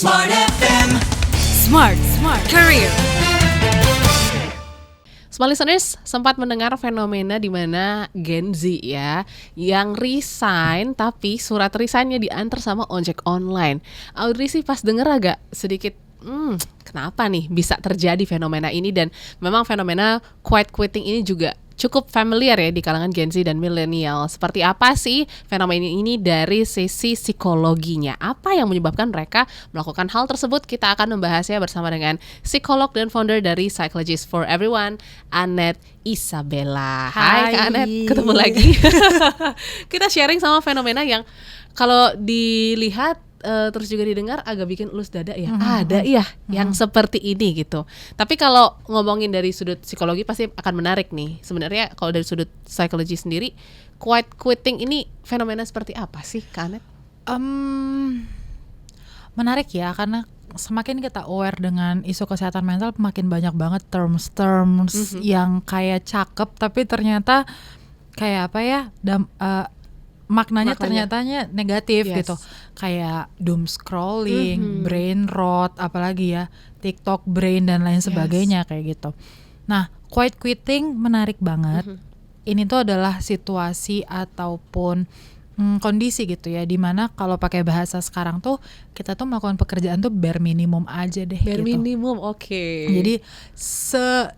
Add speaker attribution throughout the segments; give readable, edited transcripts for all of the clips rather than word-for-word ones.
Speaker 1: Smart FM.
Speaker 2: Smart Career.
Speaker 3: Smart listeners, sempat mendengar fenomena di mana Gen Z ya yang resign tapi surat resignnya diantar sama ojek online. Audrey sih pas denger agak sedikit kenapa nih bisa terjadi fenomena ini, dan memang fenomena quiet quitting ini juga cukup familiar ya di kalangan Gen Z dan milenial. Seperti apa sih fenomena ini dari sisi psikologinya? Apa yang menyebabkan mereka melakukan hal tersebut? Kita akan membahasnya bersama dengan psikolog dan founder dari Psychologist for Everyone, Annette Isabella. Hai Kak Annette, ketemu lagi. Kita sharing sama fenomena yang kalau dilihat terus juga didengar agak bikin ulus dada ya. Ada ya yang seperti ini gitu. Tapi kalau ngomongin dari sudut psikologi pasti akan menarik nih. Sebenarnya kalau dari sudut psikologi sendiri, quiet quitting ini fenomena seperti apa sih, Kak Annette?
Speaker 2: Menarik ya, karena semakin kita aware dengan isu kesehatan mental, makin banyak banget terms yang kayak cakep tapi ternyata kayak apa ya, maknanya ternyatanya negatif gitu. Kayak doom scrolling, brain rot, apalagi ya TikTok brain dan lain sebagainya kayak gitu. Nah, quiet quitting menarik banget. Ini tuh adalah situasi ataupun kondisi gitu ya, dimana kalau pakai bahasa sekarang tuh kita tuh melakukan pekerjaan tuh bare minimum aja deh.
Speaker 3: Bare
Speaker 2: gitu.
Speaker 3: minimum, oke.
Speaker 2: Jadi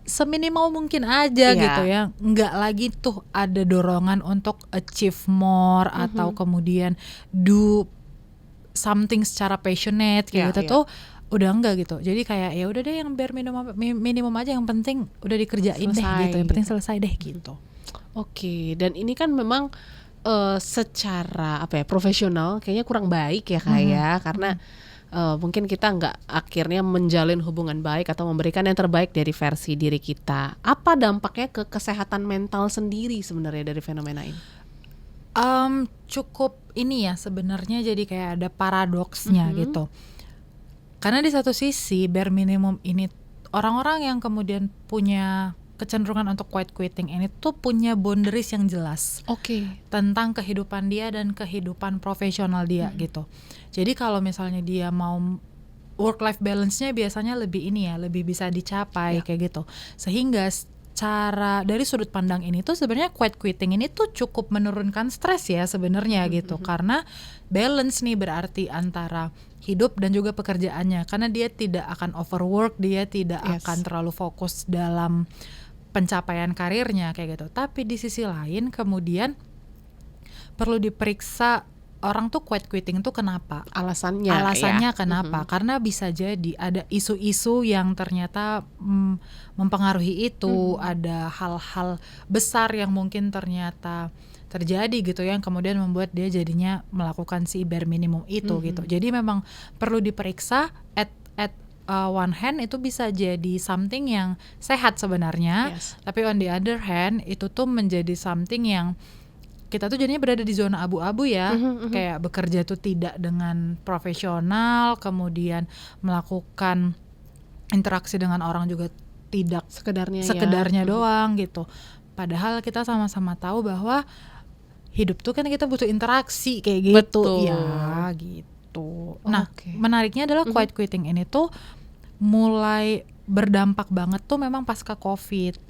Speaker 2: seminimal mungkin aja gitu ya. Nggak lagi tuh ada dorongan untuk achieve more atau kemudian do something secara passionate kayak gitu tuh udah enggak gitu. Jadi kayak ya udah deh yang bare minimum aja, yang penting udah dikerjain selesai, deh gitu. Yang penting selesai deh gitu.
Speaker 3: Oke, dan ini kan memang secara profesional kayaknya kurang baik ya Kak ya, karena mungkin kita nggak akhirnya menjalin hubungan baik atau memberikan yang terbaik dari versi diri kita. Apa dampaknya ke kesehatan mental sendiri sebenarnya dari fenomena ini?
Speaker 2: Cukup ini ya sebenarnya, jadi kayak ada paradoksnya gitu. Karena di satu sisi bare minimum ini, orang-orang yang kemudian punya kecenderungan untuk quiet quitting ini tuh punya boundaries yang jelas tentang kehidupan dia dan kehidupan profesional dia gitu. Jadi kalau misalnya dia mau work life balance-nya biasanya lebih ini ya, lebih bisa dicapai kayak gitu. Sehingga cara dari sudut pandang ini tuh sebenarnya quiet quitting ini tuh cukup menurunkan stres ya sebenarnya gitu. Karena balance nih berarti antara hidup dan juga pekerjaannya, karena dia tidak akan overwork, dia tidak akan terlalu fokus dalam pencapaian karirnya kayak gitu. Tapi di sisi lain kemudian perlu diperiksa orang tuh quiet quitting tuh kenapa? Alasannya kenapa? Karena bisa jadi ada isu-isu yang ternyata mempengaruhi itu, ada hal-hal besar yang mungkin ternyata terjadi gitu yang kemudian membuat dia jadinya melakukan si bare minimum itu gitu. Jadi memang perlu diperiksa at one hand itu bisa jadi something yang sehat sebenarnya, tapi on the other hand itu tuh menjadi something yang kita tuh jadinya berada di zona abu-abu ya, kayak bekerja tuh tidak dengan profesional, kemudian melakukan interaksi dengan orang juga tidak sekedarnya doang gitu. Padahal kita sama-sama tahu bahwa hidup tuh kan kita butuh interaksi kayak gitu. Ya gitu. Nah, menariknya adalah quiet quitting ini tuh mulai berdampak banget tuh memang pasca COVID.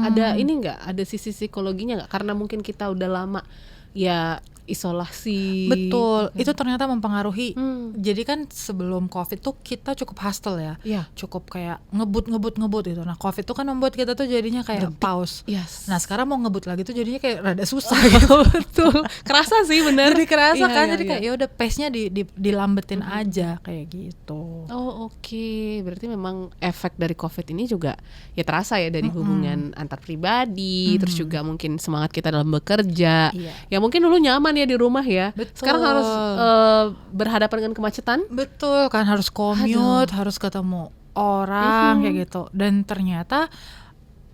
Speaker 3: Ada ini nggak? Ada sisi psikologinya nggak? Karena mungkin kita udah lama ya isolasi.
Speaker 2: Betul, itu ternyata mempengaruhi. Jadi kan sebelum COVID tuh kita cukup hustle ya, cukup kayak ngebut gitu. Nah COVID tuh kan membuat kita tuh jadinya kayak pause. Nah sekarang mau ngebut lagi tuh jadinya kayak rada susah gitu.
Speaker 3: Betul, kerasa sih bener.
Speaker 2: Jadi kerasa kan, jadi kayak ya udah pace-nya dilambetin aja kayak gitu.
Speaker 3: Berarti memang efek dari COVID ini juga ya terasa ya dari hubungan antar pribadi, terus juga mungkin semangat kita dalam bekerja. Ya mungkin dulu nyaman ya di rumah ya.
Speaker 2: Betul.
Speaker 3: Sekarang harus berhadapan dengan kemacetan.
Speaker 2: Betul kan, harus commute, harus ketemu orang kayak gitu. Dan ternyata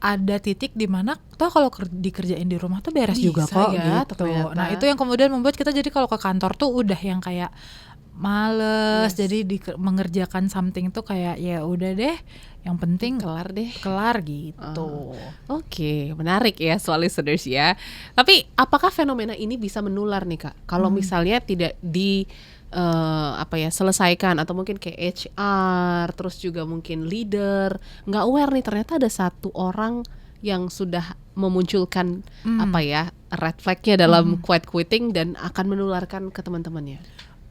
Speaker 2: ada titik di mana toh kalau dikerjain di rumah tuh beres juga kok gitu. Ternyata. Nah itu yang kemudian membuat kita jadi kalau ke kantor tuh udah yang kayak males, jadi mengerjakan something tuh kayak ya udah deh, yang penting kelar gitu.
Speaker 3: Menarik ya soal listeners ya. Tapi apakah fenomena ini bisa menular nih Kak? Kalau misalnya tidak di selesaikan, atau mungkin kayak HR, terus juga mungkin leader nggak aware nih ternyata ada satu orang yang sudah memunculkan red flagnya dalam quiet quitting dan akan menularkan ke teman-temannya.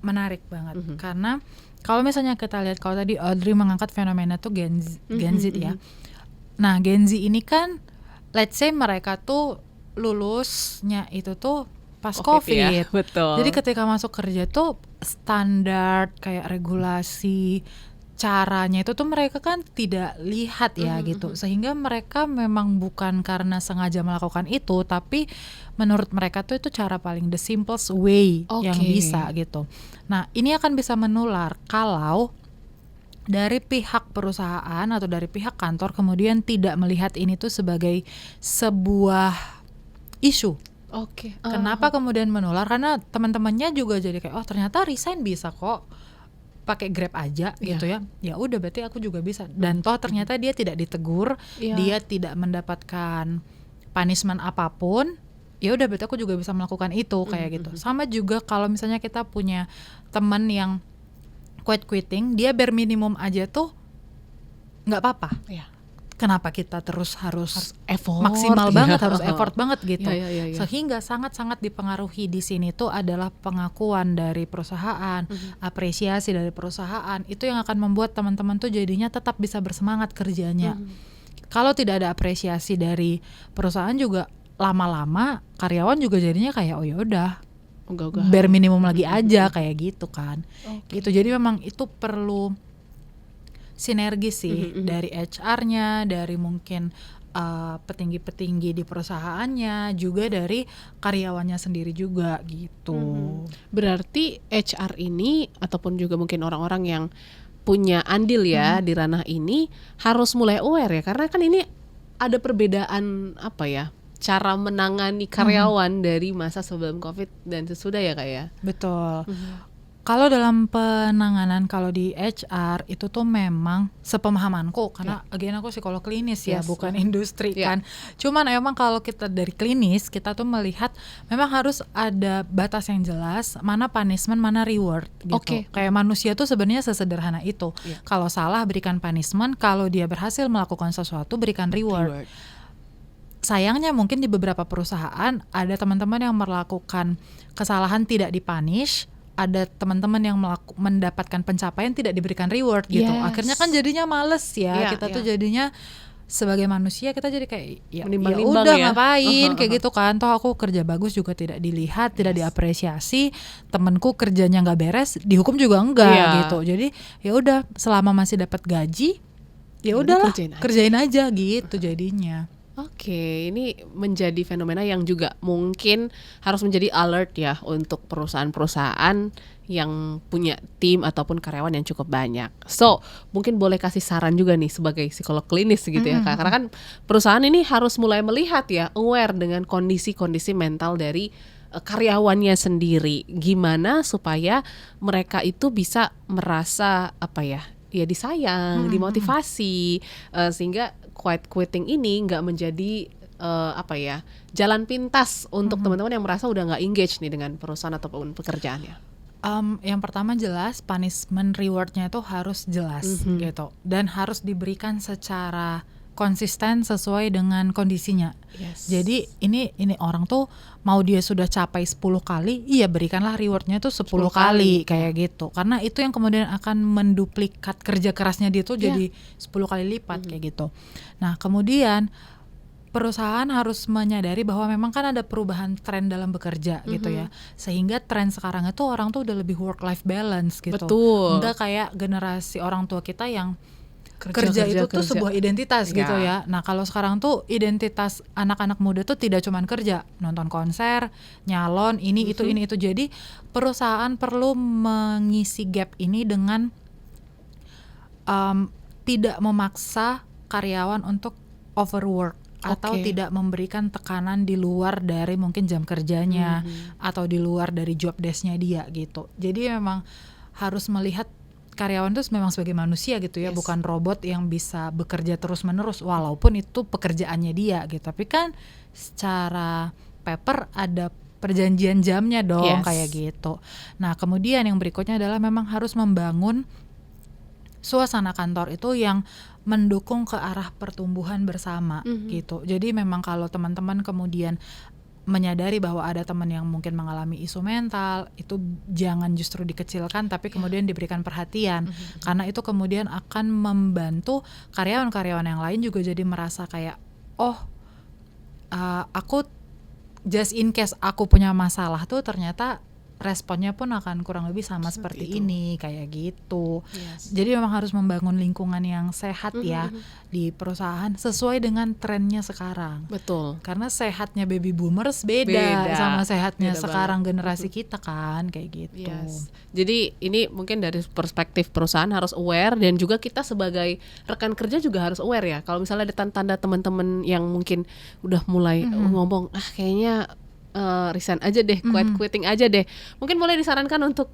Speaker 2: Menarik banget karena kalau misalnya kita lihat, kalau tadi Audrey mengangkat fenomena tuh Gen Z ya. Nah, Gen Z ini kan let's say mereka tuh lulusnya itu tuh pas COVID.
Speaker 3: Ya, betul.
Speaker 2: Jadi ketika masuk kerja tuh standar kayak regulasi caranya itu tuh mereka kan tidak lihat ya gitu. Sehingga mereka memang bukan karena sengaja melakukan itu, tapi menurut mereka tuh itu cara paling the simplest way yang bisa gitu. Nah, ini akan bisa menular kalau dari pihak perusahaan atau dari pihak kantor kemudian tidak melihat ini tuh sebagai sebuah isu. Kenapa kemudian menular? Karena teman-temannya juga jadi kayak, oh ternyata resign bisa kok pakai Grab aja gitu ya. Ya udah berarti aku juga bisa. Dan toh ternyata dia tidak ditegur, dia tidak mendapatkan punishment apapun. Ya udah berarti aku juga bisa melakukan itu kayak gitu. Sama juga kalau misalnya kita punya teman yang quiet quitting, dia bare minimum aja tuh nggak apa-apa. Kenapa kita terus harus
Speaker 3: effort,
Speaker 2: maksimal banget, harus effort banget gitu.
Speaker 3: Ya.
Speaker 2: Sehingga sangat-sangat dipengaruhi di sini tuh adalah pengakuan dari perusahaan, apresiasi dari perusahaan. Itu yang akan membuat teman-teman tuh jadinya tetap bisa bersemangat kerjanya. Kalau tidak ada apresiasi dari perusahaan juga lama-lama karyawan juga jadinya kayak oh ya udah bare minimum lagi aja kayak gitu kan. Gitu. Jadi memang itu perlu sinergi sih dari HR-nya, dari mungkin petinggi-petinggi di perusahaannya, juga dari karyawannya sendiri juga gitu.
Speaker 3: Berarti HR ini ataupun juga mungkin orang-orang yang punya andil ya di ranah ini harus mulai aware ya, karena kan ini ada perbedaan cara menangani karyawan dari masa sebelum COVID dan sesudah ya Kak ya.
Speaker 2: Betul. Kalau dalam penanganan, kalau di HR itu tuh memang sepemahamanku, karena again aku psikolog klinis ya, bukan industri kan. Cuman emang kalau kita dari klinis, kita tuh melihat memang harus ada batas yang jelas, mana punishment, mana reward gitu. Kayak manusia tuh sebenarnya sesederhana itu. Kalau salah berikan punishment, kalau dia berhasil melakukan sesuatu berikan reward. Sayangnya mungkin di beberapa perusahaan ada teman-teman yang melakukan kesalahan tidak dipunish, ada teman-teman yang mendapatkan pencapaian tidak diberikan reward gitu. Akhirnya kan jadinya males ya. Kita tuh jadinya sebagai manusia kita jadi kayak ya udah ngapain kayak gitu kan. Toh aku kerja bagus juga tidak dilihat, tidak diapresiasi. Temenku kerjanya nggak beres, dihukum juga enggak gitu. Jadi ya udah selama masih dapat gaji, ya udahlah kerjain aja gitu jadinya.
Speaker 3: Ini menjadi fenomena yang juga mungkin harus menjadi alert ya untuk perusahaan-perusahaan yang punya tim ataupun karyawan yang cukup banyak. So, mungkin boleh kasih saran juga nih sebagai psikolog klinis gitu ya Kak. Karena kan perusahaan ini harus mulai melihat ya, aware dengan kondisi-kondisi mental dari karyawannya sendiri. Gimana supaya mereka itu bisa merasa disayang, dimotivasi, sehingga quiet quitting ini nggak menjadi jalan pintas untuk teman-teman yang merasa udah nggak engage nih dengan perusahaan ataupun pekerjaannya.
Speaker 2: Yang pertama jelas punishment rewardnya itu harus jelas gitu, dan harus diberikan secara konsisten sesuai dengan kondisinya. Jadi ini orang tuh mau dia sudah capai 10 kali, iya berikanlah rewardnya tuh 10 kali kayak gitu. Karena itu yang kemudian akan menduplikat kerja kerasnya dia tuh jadi 10 kali lipat kayak gitu. Nah, kemudian perusahaan harus menyadari bahwa memang kan ada perubahan tren dalam bekerja gitu ya. Sehingga tren sekarang itu orang tuh udah lebih work life balance gitu.
Speaker 3: Betul.
Speaker 2: Enggak kayak generasi orang tua kita yang kerja itu tuh sebuah identitas gitu ya. Nah, kalau sekarang tuh identitas anak-anak muda tuh tidak cuma kerja, nonton konser, nyalon, ini itu. Jadi perusahaan perlu mengisi gap ini dengan tidak memaksa karyawan untuk overwork atau tidak memberikan tekanan di luar dari mungkin jam kerjanya atau di luar dari job desk-nya dia gitu. Jadi memang harus melihat karyawan itu memang sebagai manusia gitu ya, bukan robot yang bisa bekerja terus-menerus walaupun itu pekerjaannya dia gitu. Tapi kan secara paper ada perjanjian jamnya dong,
Speaker 3: Yes.
Speaker 2: kayak gitu. Nah, kemudian yang berikutnya adalah memang harus membangun suasana kantor itu yang mendukung ke arah pertumbuhan bersama gitu. Jadi memang kalau teman-teman kemudian menyadari bahwa ada teman yang mungkin mengalami isu mental, itu jangan justru dikecilkan tapi kemudian diberikan perhatian, karena itu kemudian akan membantu karyawan-karyawan yang lain juga jadi merasa kayak, oh aku just in case aku punya masalah tuh ternyata responnya pun akan kurang lebih sama seperti ini, kayak gitu.
Speaker 3: Yes.
Speaker 2: Jadi memang harus membangun lingkungan yang sehat ya di perusahaan sesuai dengan trennya sekarang.
Speaker 3: Betul.
Speaker 2: Karena sehatnya baby boomers beda sama sehatnya sekarang generasi kita kan, kayak gitu.
Speaker 3: Yes. Jadi ini mungkin dari perspektif perusahaan harus aware, dan juga kita sebagai rekan kerja juga harus aware ya. Kalau misalnya ada tanda teman-teman yang mungkin udah mulai ngomong, kayaknya resign aja deh, quitting aja deh. Mungkin boleh disarankan untuk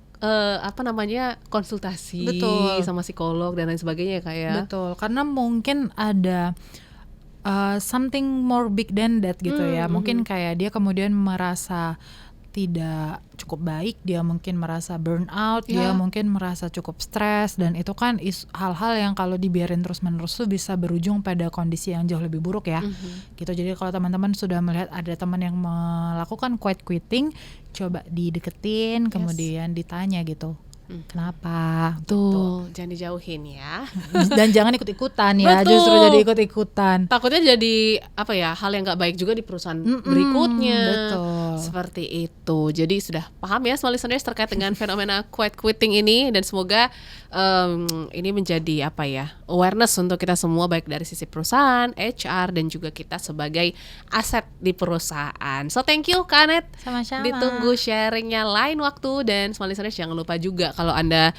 Speaker 3: konsultasi
Speaker 2: Betul.
Speaker 3: sama psikolog dan lain sebagainya kayak.
Speaker 2: Betul, karena mungkin ada something more big than that gitu ya. Mungkin kayak dia kemudian merasa tidak cukup baik, dia mungkin merasa burn out, dia mungkin merasa cukup stres, dan itu kan hal-hal yang kalau dibiarin terus-menerus tuh bisa berujung pada kondisi yang jauh lebih buruk ya. Gitu. Jadi kalau teman-teman sudah melihat ada teman yang melakukan quiet quitting, coba dideketin, kemudian ditanya gitu. Kenapa?
Speaker 3: Tuh, jangan dijauhin ya.
Speaker 2: Dan jangan ikut-ikutan ya,
Speaker 3: Betul.
Speaker 2: justru jadi ikut-ikutan.
Speaker 3: Takutnya jadi hal yang nggak baik juga di perusahaan berikutnya.
Speaker 2: Betul.
Speaker 3: Seperti itu. Jadi sudah paham ya small listeners terkait dengan fenomena quiet quitting ini, dan semoga ini menjadi awareness untuk kita semua, baik dari sisi perusahaan, HR, dan juga kita sebagai aset di perusahaan. So thank you Kak Anet.
Speaker 2: Sama-sama.
Speaker 3: Ditunggu sharingnya lain waktu, dan small listeners jangan lupa juga kalau Anda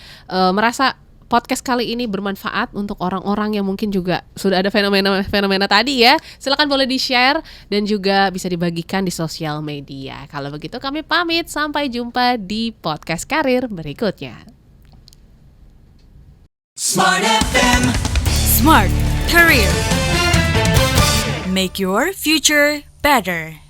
Speaker 3: merasa podcast kali ini bermanfaat untuk orang-orang yang mungkin juga sudah ada fenomena tadi ya, silakan boleh di-share dan juga bisa dibagikan di sosial media. Kalau begitu kami pamit, sampai jumpa di podcast karir berikutnya.
Speaker 1: Smart FM.
Speaker 4: Smart Career. Make your future better.